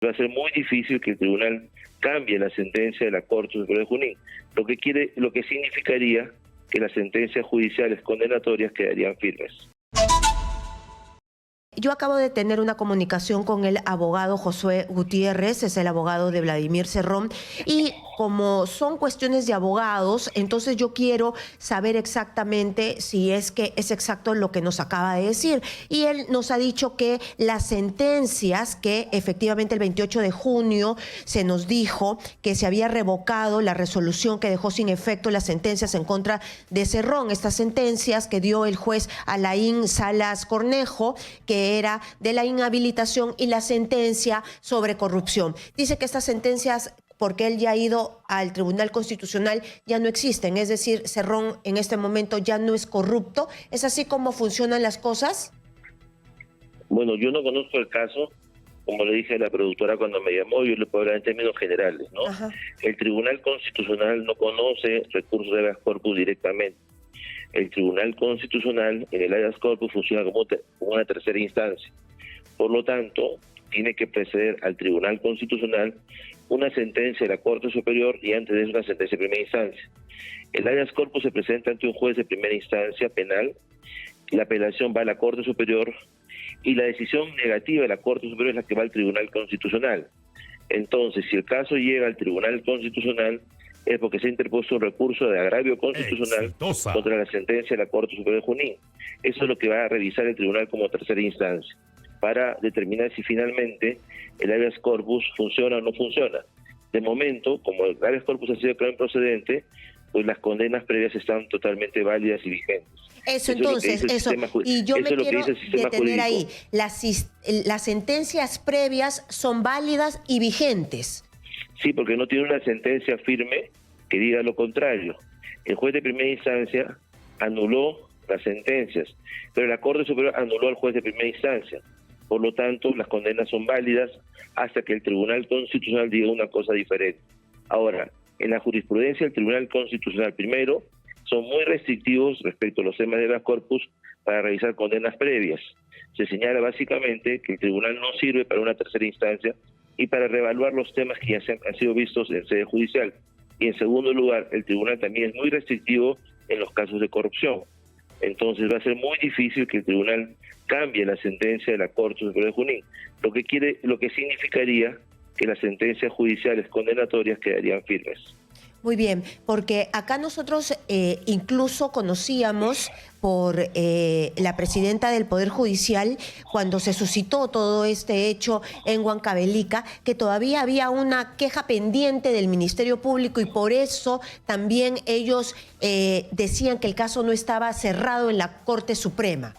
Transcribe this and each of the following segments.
Va a ser muy difícil que el tribunal cambie la sentencia de la Corte Superior de Junín, lo que significaría que las sentencias judiciales condenatorias quedarían firmes. Yo acabo de tener una comunicación con el abogado Josué Gutiérrez, es el abogado de Vladimir Cerrón, y como son cuestiones de abogados, entonces yo quiero saber exactamente si es que es exacto lo que nos acaba de decir. Y él nos ha dicho que las sentencias, que efectivamente el 28 de junio se nos dijo que se había revocado la resolución que dejó sin efecto las sentencias en contra de Cerrón, estas sentencias que dio el juez Alain Salas Cornejo, que era de la inhabilitación, y la sentencia sobre corrupción. Dice que estas sentencias, porque él ya ha ido al Tribunal Constitucional, ya no existen, es decir, Cerrón en este momento ya no es corrupto. ¿Es así como funcionan las cosas? Bueno, yo no conozco el caso, como le dije a la productora cuando me llamó, yo le puedo hablar en términos generales, ¿no? Ajá. El Tribunal Constitucional no conoce recursos de habeas corpus directamente. El Tribunal Constitucional en el habeas corpus funciona como una tercera instancia. Por lo tanto, tiene que preceder al Tribunal Constitucional una sentencia de la Corte Superior y antes de eso una sentencia de primera instancia. El habeas corpus se presenta ante un juez de primera instancia penal, la apelación va a la Corte Superior y la decisión negativa de la Corte Superior es la que va al Tribunal Constitucional. Entonces, si el caso llega al Tribunal Constitucional, es porque se ha interpuesto un recurso de agravio constitucional contra la sentencia de la Corte Superior de Junín. Eso es lo que va a revisar el tribunal como tercera instancia, para determinar si finalmente el habeas corpus funciona o no funciona. De momento, como el habeas corpus ha sido declarado improcedente, pues las condenas previas están totalmente válidas y vigentes. Eso entonces, eso. Y yo me quiero detener ahí. Las sentencias previas son válidas y vigentes. Sí, porque no tiene una sentencia firme que diga lo contrario. El juez de primera instancia anuló las sentencias, pero la Corte Superior anuló al juez de primera instancia. Por lo tanto, las condenas son válidas hasta que el Tribunal Constitucional diga una cosa diferente. Ahora, en la jurisprudencia del Tribunal Constitucional, primero, son muy restrictivos respecto a los temas de habeas corpus para revisar condenas previas. Se señala básicamente que el tribunal no sirve para una tercera instancia y para reevaluar los temas que ya han sido vistos en sede judicial. Y en segundo lugar, el tribunal también es muy restrictivo en los casos de corrupción. Entonces va a ser muy difícil que el tribunal cambie la sentencia de la Corte Superior de Junín, lo que significaría que las sentencias judiciales condenatorias quedarían firmes. Muy bien, porque acá nosotros incluso conocíamos por la presidenta del Poder Judicial, cuando se suscitó todo este hecho en Huancavelica, que todavía había una queja pendiente del Ministerio Público y por eso también ellos decían que el caso no estaba cerrado en la Corte Suprema.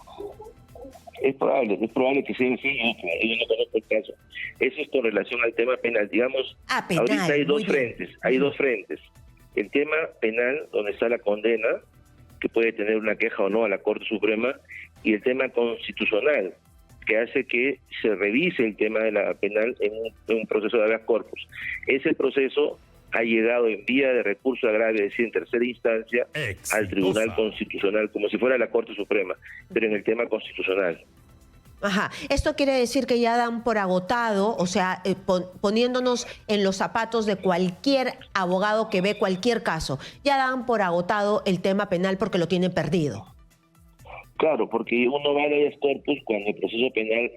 Es probable que sea así, yo no conozco el caso. Eso es con relación al tema penal. Digamos, penal, ahorita hay dos frentes. El tema penal, donde está la condena, que puede tener una queja o no a la Corte Suprema, y el tema constitucional, que hace que se revise el tema de la penal en un proceso de habeas corpus. Ese proceso ha llegado en vía de recurso de agravio, es decir, en tercera instancia, al Tribunal Constitucional, como si fuera la Corte Suprema, pero en el tema constitucional. Ajá, esto quiere decir que ya dan por agotado, o sea, poniéndonos en los zapatos de cualquier abogado que ve cualquier caso, ya dan por agotado el tema penal porque lo tienen perdido. Claro, porque uno va a habeas corpus cuando el proceso penal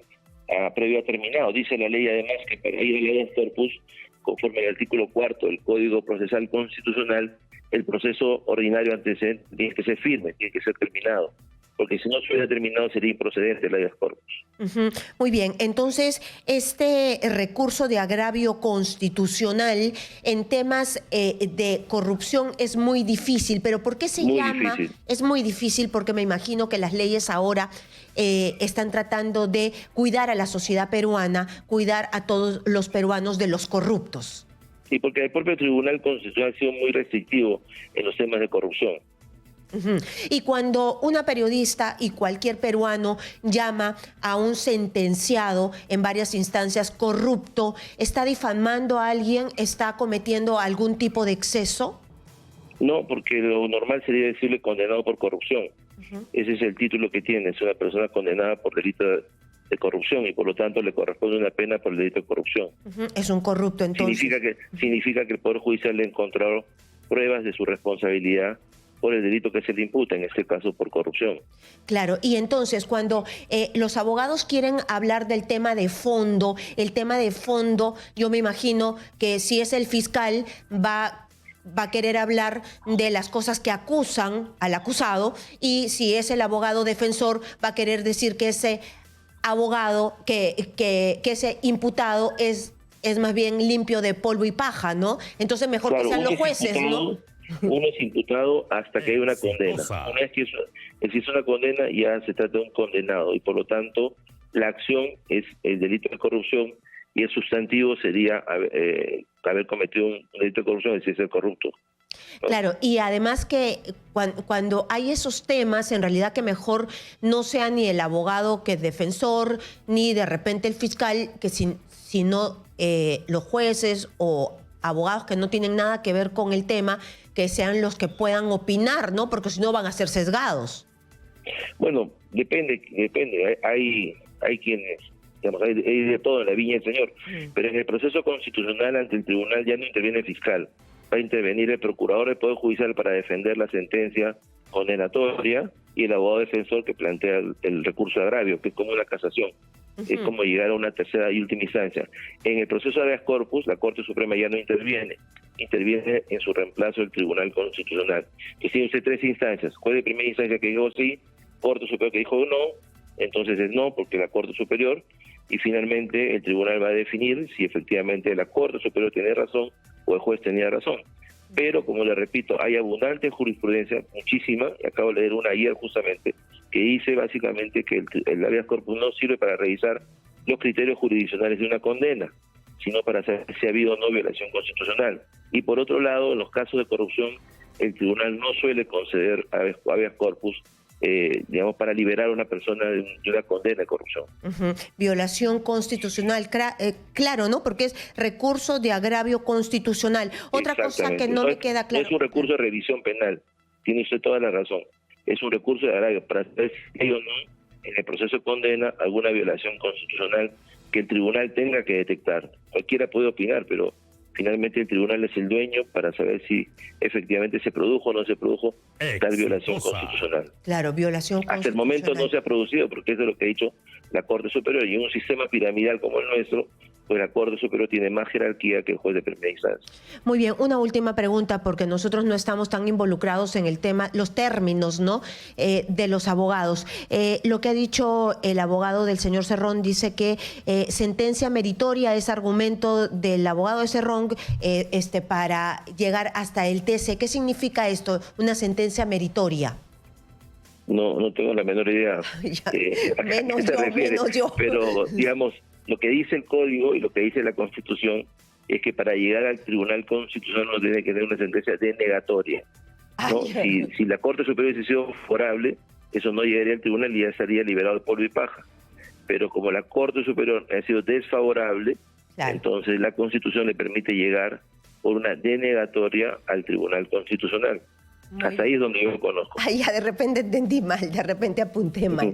previo ha terminado. Dice la ley además que para ir a habeas corpus, conforme al artículo 4 del Código Procesal Constitucional, el proceso ordinario antecedente tiene que ser firme, tiene que ser terminado, porque si no se hubiera terminado sería improcedente el habeas corpus. Muy bien, entonces este recurso de agravio constitucional en temas de corrupción es muy difícil, pero ¿por qué se llama? Difícil. Es muy difícil porque me imagino que las leyes ahora están tratando de cuidar a la sociedad peruana, cuidar a todos los peruanos de los corruptos. Sí, porque el propio Tribunal Constitucional ha sido muy restrictivo en los temas de corrupción. Y cuando una periodista y cualquier peruano llama a un sentenciado en varias instancias corrupto, ¿está difamando a alguien? ¿Está cometiendo algún tipo de exceso? No, porque lo normal sería decirle condenado por corrupción. Ese es el título que tiene, es una persona condenada por delito de corrupción y por lo tanto le corresponde una pena por el delito de corrupción. Es un corrupto, entonces. Significa que el Poder Judicial le encontró pruebas de su responsabilidad por el delito que se le imputa, en este caso por corrupción. Claro, y entonces cuando los abogados quieren hablar del tema de fondo, yo me imagino que si es el fiscal va a querer hablar de las cosas que acusan al acusado, y si es el abogado defensor va a querer decir que ese abogado, que ese imputado es más bien limpio de polvo y paja, ¿no? Entonces mejor que sean los jueces, ¿no? Uno es imputado hasta que hay una condena. Una vez que existe una condena, ya se trata de un condenado y por lo tanto la acción es el delito de corrupción y el sustantivo sería haber cometido un delito de corrupción, es decir, ser corrupto, ¿no? Claro, y además que cuando hay esos temas, en realidad que mejor no sea ni el abogado que es defensor, ni de repente el fiscal, que sino los jueces o abogados que no tienen nada que ver con el tema, que sean los que puedan opinar, ¿no? Porque si no van a ser sesgados. Bueno, depende. Hay quienes, digamos, hay de todo en la viña del Señor, pero en el proceso constitucional ante el tribunal ya no interviene el fiscal, va a intervenir el procurador del Poder Judicial para defender la sentencia condenatoria y el abogado defensor que plantea el recurso de agravio, que es como una casación. Es como llegar a una tercera y última instancia. En el proceso de habeas corpus, la Corte Suprema ya no interviene en su reemplazo el Tribunal Constitucional. Que tiene usted tres instancias: juez de primera instancia que dijo sí, Corte Superior que dijo no, entonces es no porque la Corte Superior, y finalmente el tribunal va a definir si efectivamente la Corte Superior tiene razón o el juez tenía razón. Pero, como le repito, hay abundante jurisprudencia, muchísima, y acabo de leer una ayer justamente, que dice básicamente que el habeas corpus no sirve para revisar los criterios jurisdiccionales de una condena, sino para saber si ha habido o no violación constitucional. Y por otro lado, en los casos de corrupción, el tribunal no suele conceder habeas corpus, digamos, para liberar a una persona de una condena de corrupción. Violación constitucional, claro, ¿no? Porque es recurso de agravio constitucional. Otra cosa que no me queda claro. No es un recurso de revisión penal, tiene usted toda la razón. Es un recurso de agravio para saber si hay o no en el proceso de condena alguna violación constitucional que el tribunal tenga que detectar. Cualquiera puede opinar, pero finalmente el tribunal es el dueño para saber si efectivamente se produjo o no se produjo tal violación constitucional. Claro, violación constitucional. Hasta el momento no se ha producido, porque eso es lo que ha dicho la Corte Superior. Y en un sistema piramidal como el nuestro, pues la Corte Superior tiene más jerarquía que el juez de primera instancia. Muy bien, una última pregunta, porque nosotros no estamos tan involucrados en el tema, los términos, ¿no? De los abogados. Lo que ha dicho el abogado del señor Cerrón dice que sentencia meritoria es argumento del abogado de Cerrón para llegar hasta el TC. ¿Qué significa esto, una sentencia meritoria? No tengo la menor idea. Menos yo. Pero, digamos, lo que dice el Código y lo que dice la Constitución es que para llegar al Tribunal Constitucional uno tiene que tener una sentencia denegatoria, ¿no? Si la Corte Superior hubiese sido favorable, eso no llegaría al tribunal y ya estaría liberado de polvo y paja. Pero como la Corte Superior ha sido desfavorable, entonces la Constitución le permite llegar por una denegatoria al Tribunal Constitucional. Hasta ahí es donde yo conozco. Ya de repente entendí mal, de repente apunté mal.